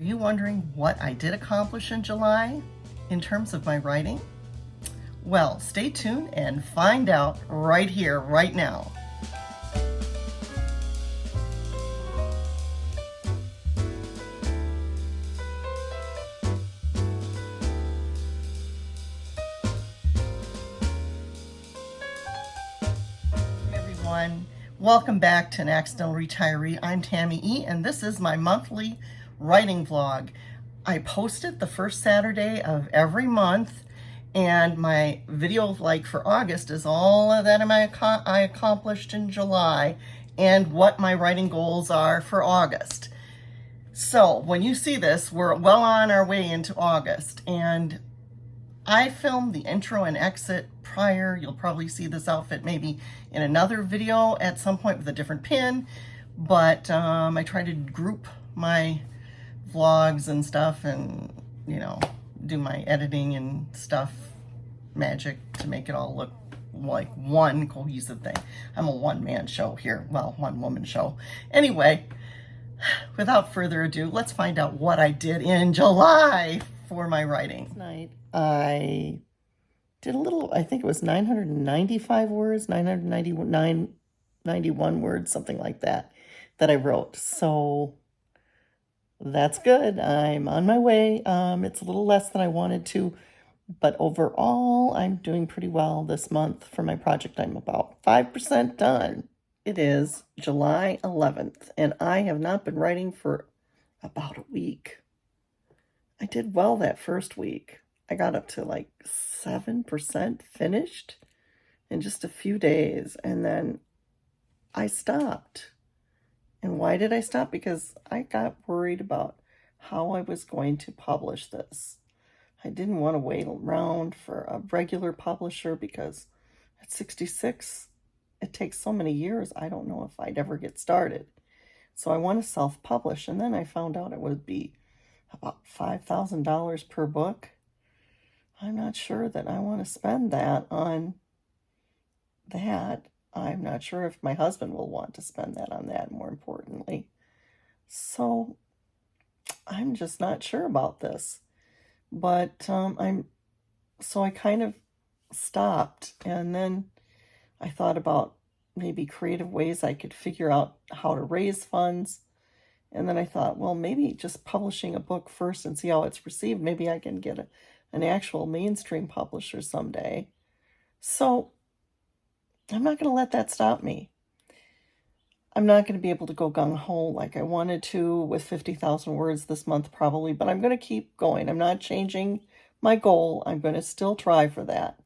Are you wondering what I did accomplish in July in terms of my writing? Well, stay tuned and find out right here, right now. Hey everyone, welcome back to An Accidental Retiree. I'm Tammy E, and this is my monthly writing vlog. I post it the first Saturday of every month, and my video for August is all of that I accomplished in July and what my writing goals are for August. So when you see this, we're well on our way into August, and I filmed the intro and exit prior. You'll probably see this outfit maybe in another video at some point with a different pin, but I try to group my vlogs and stuff and, do my editing and stuff magic to make it all look like one cohesive thing. I'm a one-man show here. Well, one-woman show. Anyway, without further ado, let's find out what I did in July for my writing. Tonight, I did a little, I think it was 995 words, 991 words, something like that I wrote. So that's good. I'm on my way. It's a little less than I wanted to, but overall, I'm doing pretty well this month for my project. I'm about 5% done. It is July 11th, and I have not been writing for about a week. I did well that first week. I got up to like 7% finished in just a few days, and then I stopped. And why did I stop? Because I got worried about how I was going to publish this. I didn't want to wait around for a regular publisher because at 66, it takes so many years. I don't know if I'd ever get started. So I want to self-publish. And then I found out it would be about $5,000 per book. I'm not sure that I want to spend that on that. I'm not sure if my husband will want to spend that on that, more importantly. So I'm just not sure about this. But I kind of stopped, and then I thought about maybe creative ways I could figure out how to raise funds. And then I thought, well, maybe just publishing a book first and see how it's received. Maybe I can get an actual mainstream publisher someday. So I'm not going to let that stop me. I'm not going to be able to go gung-ho like I wanted to with 50,000 words this month probably, but I'm going to keep going. I'm not changing my goal. I'm going to still try for that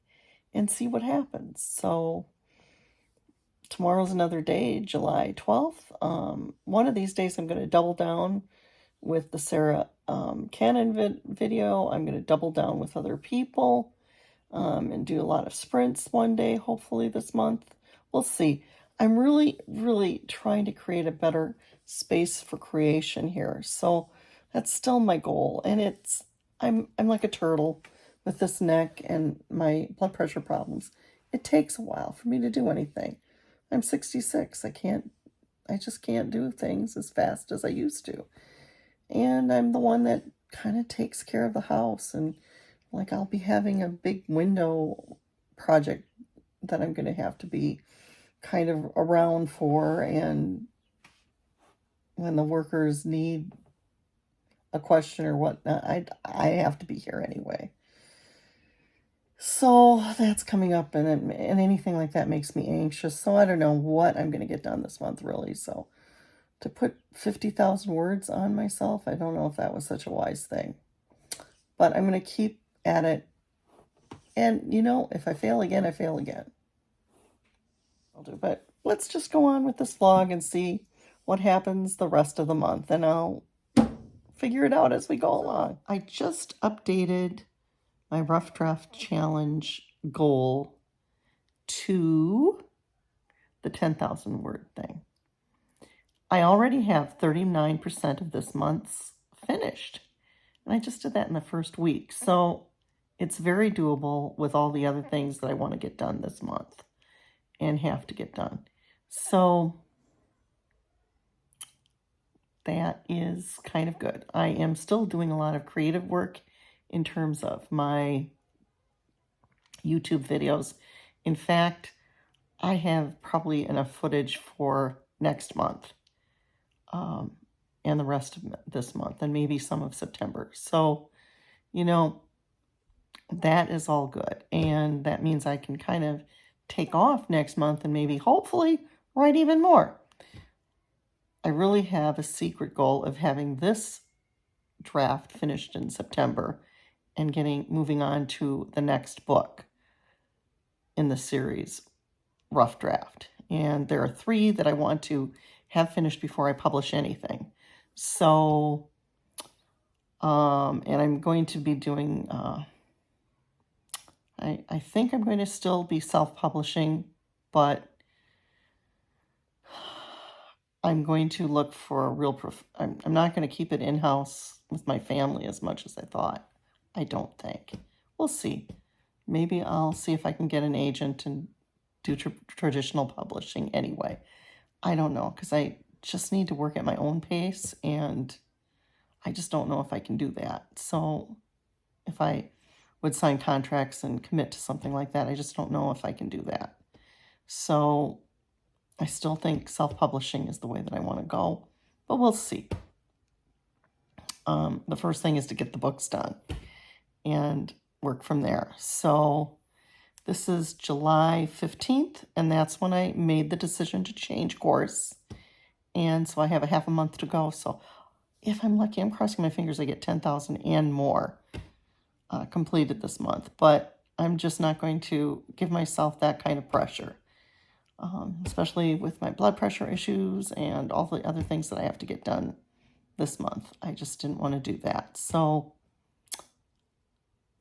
and see what happens. So tomorrow's another day, July 12th. One of these days I'm going to double down with the Sarah Cannon video. I'm going to double down with other people and do a lot of sprints one day, hopefully this month. We'll see. I'm really, really trying to create a better space for creation here. So that's still my goal. And I'm like a turtle with this neck and my blood pressure problems. It takes a while for me to do anything. I'm 66. I just can't do things as fast as I used to. And I'm the one that kind of takes care of the house. And like I'll be having a big window project that I'm going to have to be kind of around for, and when the workers need a question or whatnot, I have to be here anyway. So that's coming up, and anything like that makes me anxious. So I don't know what I'm going to get done this month, really. So to put 50,000 words on myself, I don't know if that was such a wise thing. But I'm going to keep at it. And, if I fail again, I fail again. I'll do, but let's just go on with this vlog and see what happens the rest of the month, and I'll figure it out as we go along. I just updated my rough draft challenge goal to the 10,000 word thing. I already have 39% of this month's finished, and I just did that in the first week. So it's very doable with all the other things that I want to get done this month and have to get done. So that is kind of good. I am still doing a lot of creative work in terms of my YouTube videos. In fact, I have probably enough footage for next month, and the rest of this month, and maybe some of September. So, you know, that is all good. And that means I can kind of take off next month and maybe, hopefully, write even more. I really have a secret goal of having this draft finished in September and moving on to the next book in the series, Rough Draft. And there are 3 that I want to have finished before I publish anything. So, and I'm going to be doing, I think I'm going to still be self-publishing, but I'm going to look for a real I'm not going to keep it in-house with my family as much as I thought. I don't think. We'll see. Maybe I'll see if I can get an agent and do traditional publishing anyway. I don't know, because I just need to work at my own pace, and I just don't know if I can do that. So if I would sign contracts and commit to something like that, I just don't know if I can do that. So I still think self-publishing is the way that I want to go, but we'll see. The first thing is to get the books done and work from there. So this is July 15th, and that's when I made the decision to change course. And so I have a half a month to go. So if I'm lucky, I'm crossing my fingers, I get 10,000 and more completed this month. But I'm just not going to give myself that kind of pressure, especially with my blood pressure issues and all the other things that I have to get done this month. I just didn't want to do that. So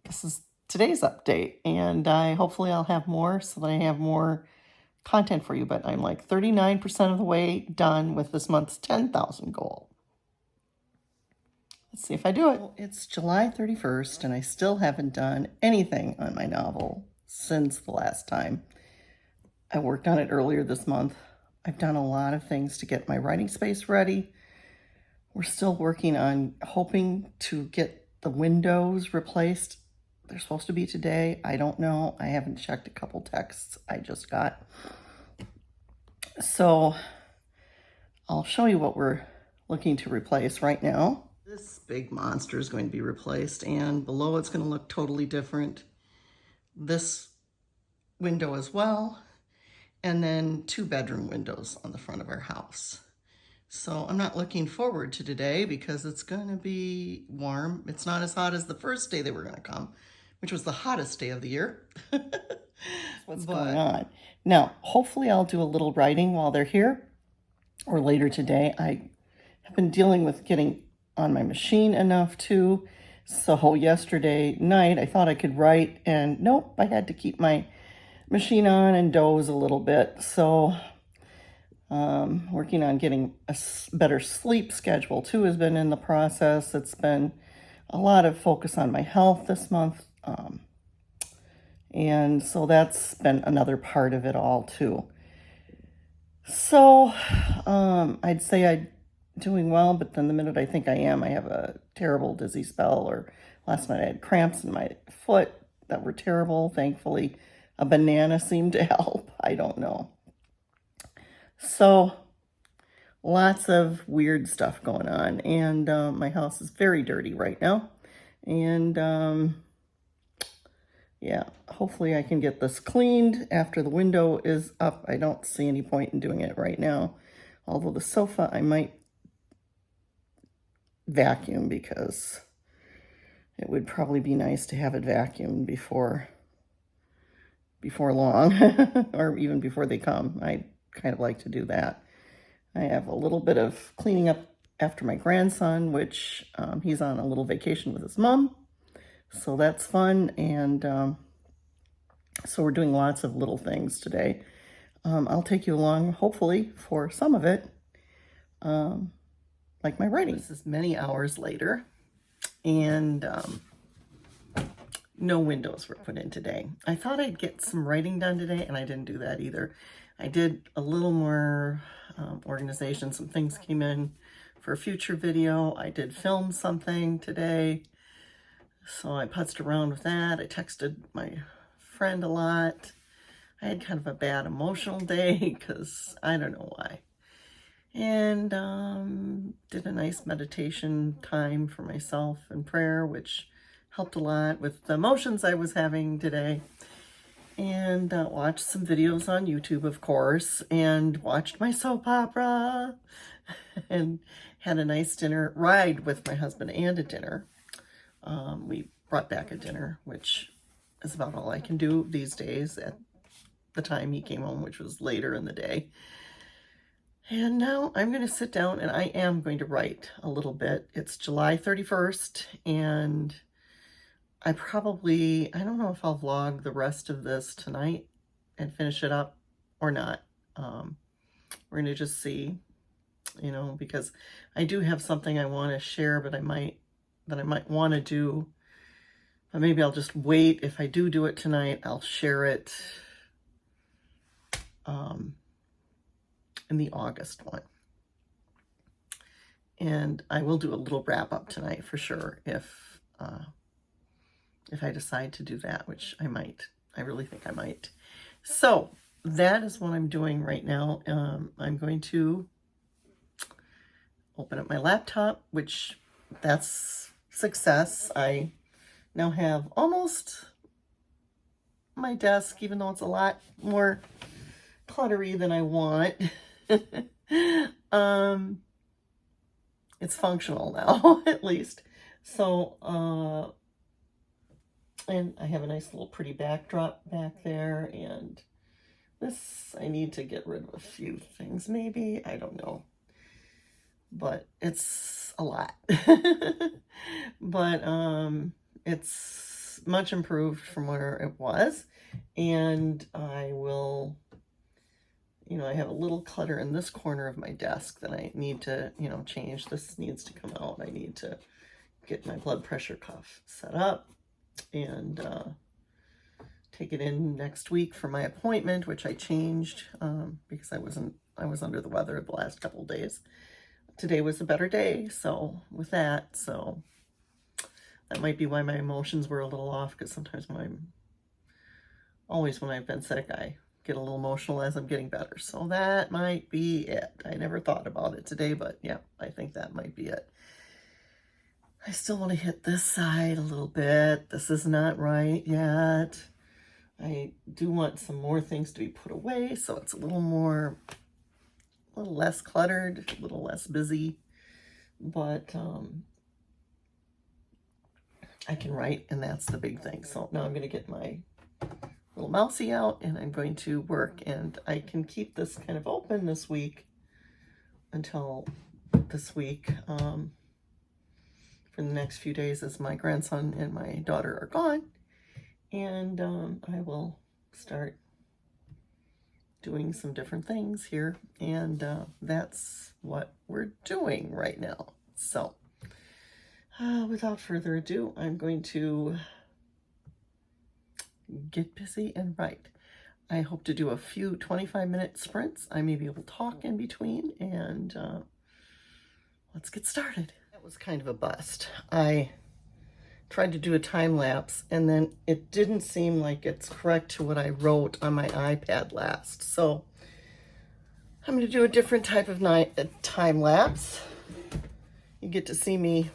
this is today's update, and hopefully I'll have more so that I have more content for you. But I'm like 39% of the way done with this month's 10,000 goal. Let's see if I do it. Well, it's July 31st, and I still haven't done anything on my novel since the last time I worked on it earlier this month. I've done a lot of things to get my writing space ready. We're still working on hoping to get the windows replaced. They're supposed to be today. I don't know. I haven't checked a couple texts I just got. So I'll show you what we're looking to replace right now. This big monster is going to be replaced, and below it's going to look totally different. This window as well, and then 2 bedroom windows on the front of our house. So I'm not looking forward to today because it's going to be warm. It's not as hot as the first day they were going to come, which was the hottest day of the year. What's going on? Now, hopefully I'll do a little writing while they're here or later today. I have been dealing with getting on my machine enough too. So yesterday night I thought I could write, and nope, I had to keep my machine on and doze a little bit. So working on getting a better sleep schedule too has been in the process. It's been a lot of focus on my health this month. And so that's been another part of it all too. So I'd say I'm doing well, but then the minute I think I am, I have a terrible dizzy spell, or last night I had cramps in my foot that were terrible. Thankfully, a banana seemed to help. I don't know. So lots of weird stuff going on, and my house is very dirty right now. And yeah, hopefully I can get this cleaned after the window is up. I don't see any point in doing it right now. Although the sofa, I might vacuum because it would probably be nice to have it vacuumed before long, or even before they come. I kind of like to do that. I have a little bit of cleaning up after my grandson, which he's on a little vacation with his mom. So that's fun, and so we're doing lots of little things today. I'll take you along, hopefully, for some of it, like my writing. This is many hours later, and no windows were put in today. I thought I'd get some writing done today, and I didn't do that either. I did a little more organization. Some things came in for a future video. I did film something today, so I putzed around with that. I texted my friend a lot. I had kind of a bad emotional day because I don't know why. And did a nice meditation time for myself and prayer, which helped a lot with the emotions I was having today. And watched some videos on YouTube, of course, and watched my soap opera and had a nice dinner ride with my husband and a dinner. We brought back a dinner, which is about all I can do these days at the time he came home, which was later in the day. And now I'm going to sit down and I am going to write a little bit. It's July 31st, and I don't know if I'll vlog the rest of this tonight and finish it up or not. We're going to just see, because I do have something I want to share, but I might want to do, but maybe I'll just wait. If I do it tonight, I'll share it in the August one. And I will do a little wrap up tonight for sure if I decide to do that, which I might. I really think I might. So that is what I'm doing right now. I'm going to open up my laptop, which that's success. I now have almost my desk, even though it's a lot more cluttery than I want. It's functional now, at least. So, and I have a nice little pretty backdrop back there, and this, I need to get rid of a few things, maybe, I don't know, but it's a lot. But it's much improved from where it was, and I will, I have a little clutter in this corner of my desk that I need to, change. This needs to come out. I need to get my blood pressure cuff set up and take it in next week for my appointment, which I changed because I was under the weather the last couple of days. Today was a better day, so with that, so that might be why my emotions were a little off, because sometimes when I've been sick, I get a little emotional as I'm getting better. So that might be it. I never thought about it today, but yeah, I think that might be it. I still want to hit this side a little bit. This is not right yet. I do want some more things to be put away, so it's a little less cluttered, a little less busy, but I can write, and that's the big thing. So now I'm going to get my little mousey out, and I'm going to work, and I can keep this kind of open this week until this week. For the next few days, as my grandson and my daughter are gone, and I will start doing some different things here, and that's what we're doing right now. So without further ado, I'm going to get busy and write. I hope to do a few 25-minute sprints. I may be able to talk in between, and let's get started. That was kind of a bust. I tried to do a time lapse, and then it didn't seem like it's correct to what I wrote on my iPad last. So I'm going to do a different type of time lapse. You get to see me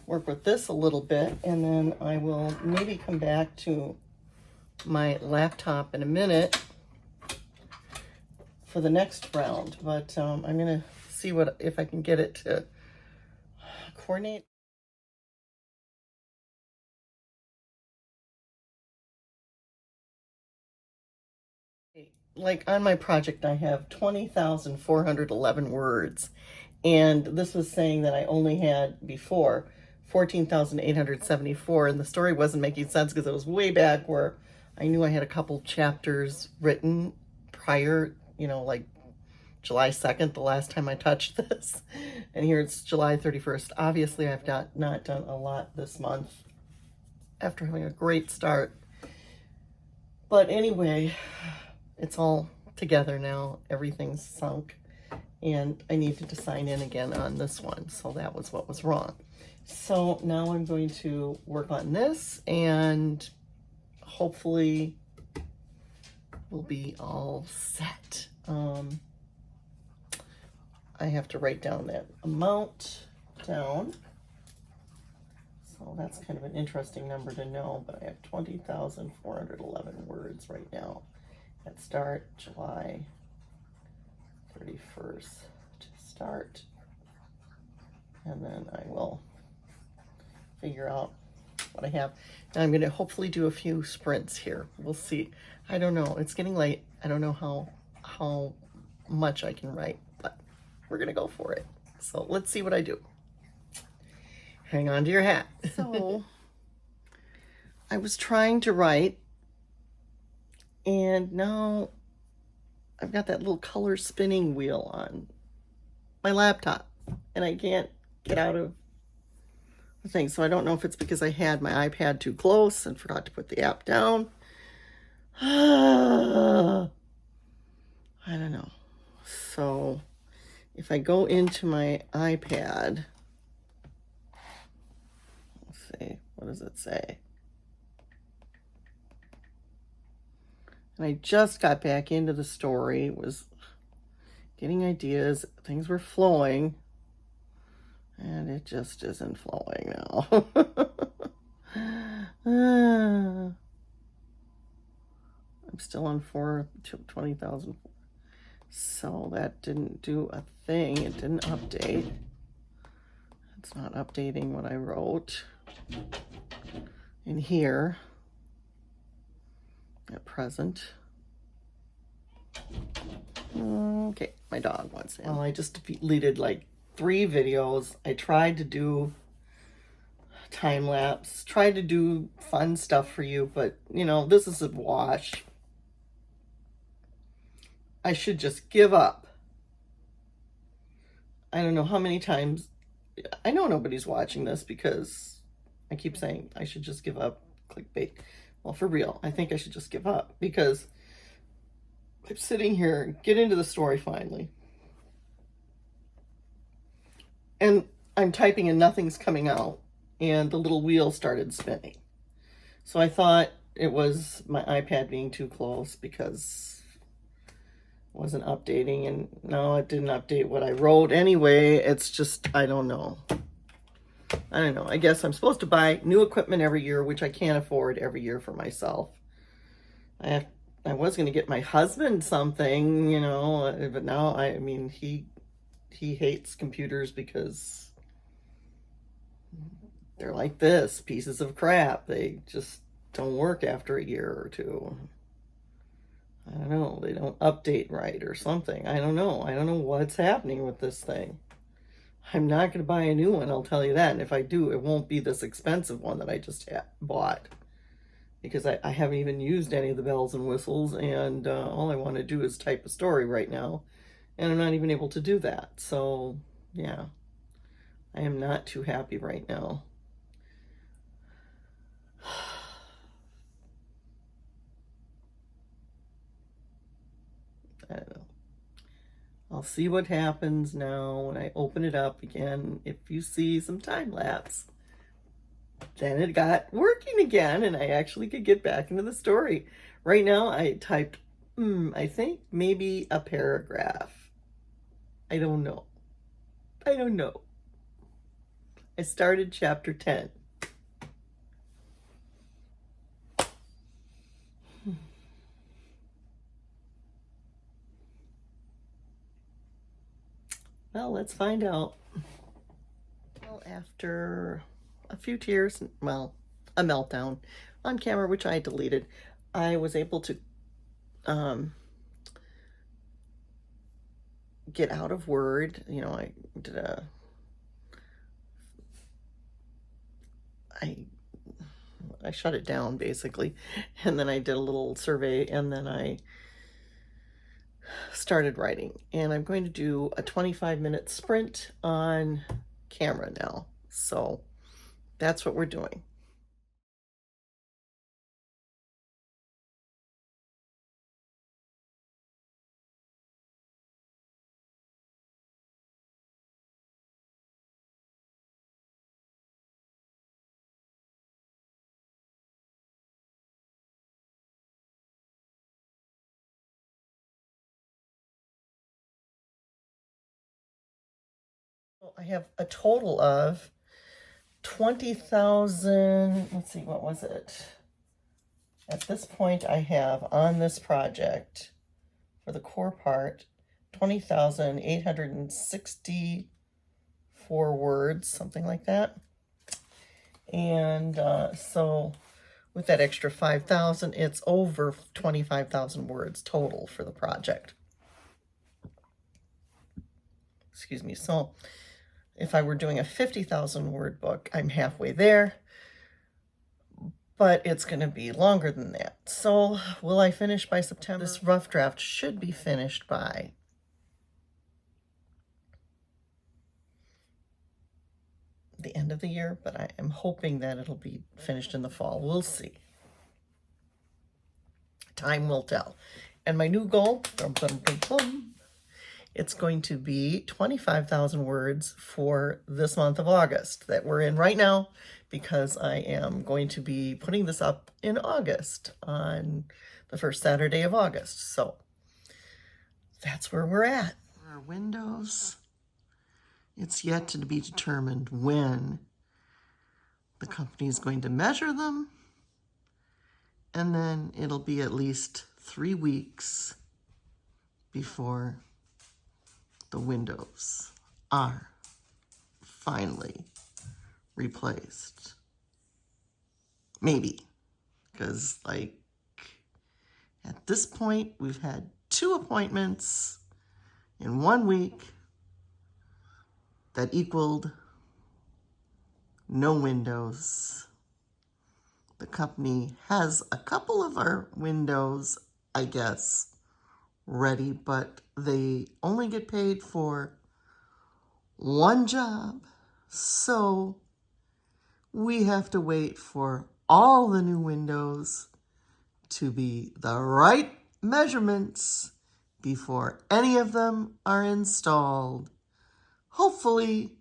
work with this a little bit, and then I will maybe come back to my laptop in a minute for the next round. But I'm going to see if I can get it to coordinate. Like on my project, I have 20,411 words, and this was saying that I only had before 14,874, and the story wasn't making sense because it was way back where I knew I had a couple chapters written prior, like July 2nd, the last time I touched this, and here it's July 31st. Obviously, I've not done a lot this month after having a great start, but anyway, it's all together now. Everything's sunk. and I needed to sign in again on this one, so that was what was wrong. So now I'm going to work on this, and hopefully we'll be all set. I have to write down that amount down. So that's kind of an interesting number to know, but I have 20,411 words right now. At start, July 31st to start. And then I will figure out what I have. Now I'm going to hopefully do a few sprints here. We'll see. I don't know. It's getting late. I don't know how much I can write, but we're going to go for it. So let's see what I do. Hang on to your hat. So I was trying to write, and now I've got that little color spinning wheel on my laptop, and I can't get out of the thing. So I don't know if it's because I had my iPad too close and forgot to put the app down. I don't know. So if I go into my iPad, let's see, what does it say? And I just got back into the story, was getting ideas, things were flowing, and it just isn't flowing now. I'm still on 20,000. So that didn't do a thing. It didn't update. It's not updating what I wrote in here at present. Okay, my dog wants in. Well, I just deleted like 3 videos. I tried to do time lapse, tried to do fun stuff for you, but you know, this is a wash. I should just give up. I don't know how many times, I know nobody's watching this because I keep saying I should just give up, clickbait. Well, for real, I think I should just give up because I'm sitting here, get into the story finally, and I'm typing and nothing's coming out, and the little wheel started spinning. So I thought it was my iPad being too close because it wasn't updating, and no, it didn't update what I wrote anyway. It's just, I don't know. I guess I'm supposed to buy new equipment every year, which I can't afford every year for myself. I was going to get my husband something, you know, but now, I mean, he hates computers because they're like this, pieces of crap. They just don't work after a year or two. I don't know. They don't update right or something. I don't know. I don't know what's happening with this thing. I'm not going to buy a new one, I'll tell you that. And if I do, it won't be this expensive one that I just bought. Because I haven't even used any of the bells and whistles, and all I want to do is type a story right now. And I'm not even able to do that. So, yeah. I am not too happy right now. I don't know. I'll see what happens now when I open it up again. If you see some time lapse, then it got working again and I actually could get back into the story. Right now I typed, I think maybe a paragraph. I don't know. I don't know. I started chapter 10. Well, let's find out. Well, after a few tears, well, a meltdown on camera, which I deleted, I was able to get out of Word. You know, I did I shut it down basically, and then I did a little survey, and then I started writing, and I'm going to do a 25-minute sprint on camera now. So that's what we're doing. I have a total of 20,000, let's see, what was it? At this point, I have on this project for the core part, 20,864 words, something like that. And so with that extra 5,000, it's over 25,000 words total for the project. Excuse me. So if I were doing a 50,000 word book, I'm halfway there, but it's going to be longer than that. So will I finish by September? This rough draft should be finished by the end of the year, but I am hoping that it'll be finished in the fall. We'll see. Time will tell. And my new goal, it's going to be 25,000 words for this month of August that we're in right now, because I am going to be putting this up in August on the first Saturday of August. So that's where we're at. Our windows, it's yet to be determined when the company is going to measure them, and then it'll be at least 3 weeks before the windows are finally replaced. Maybe, because like at this point we've had 2 appointments in 1 week that equaled no windows. The company has a couple of our windows, I guess, ready, but they only get paid for 1 job. So we have to wait for all the new windows to be the right measurements before any of them are installed. Hopefully,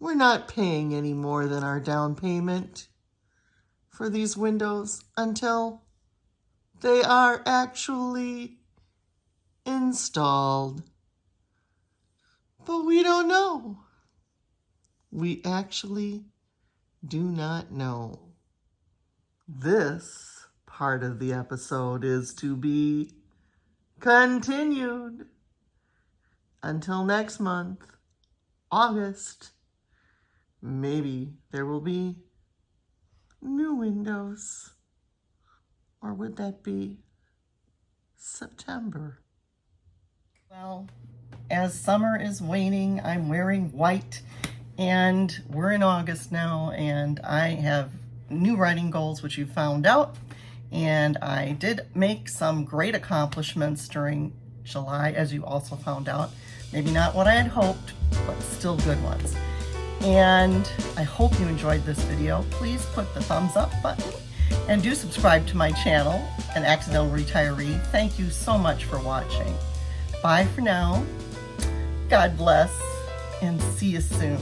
we're not paying any more than our down payment for these windows until they are actually installed. But we don't know. We actually do not know. This part of the episode is to be continued until next month, August. Maybe there will be new windows. Or would that be September? Well, as summer is waning, I'm wearing white, and we're in August now, and I have new writing goals, which you found out, and I did make some great accomplishments during July, as you also found out. Maybe not what I had hoped, but still good ones. And I hope you enjoyed this video. Please put the thumbs up button and do subscribe to my channel, An Accidental Retiree. Thank you so much for watching. Bye for now. God bless, and see you soon.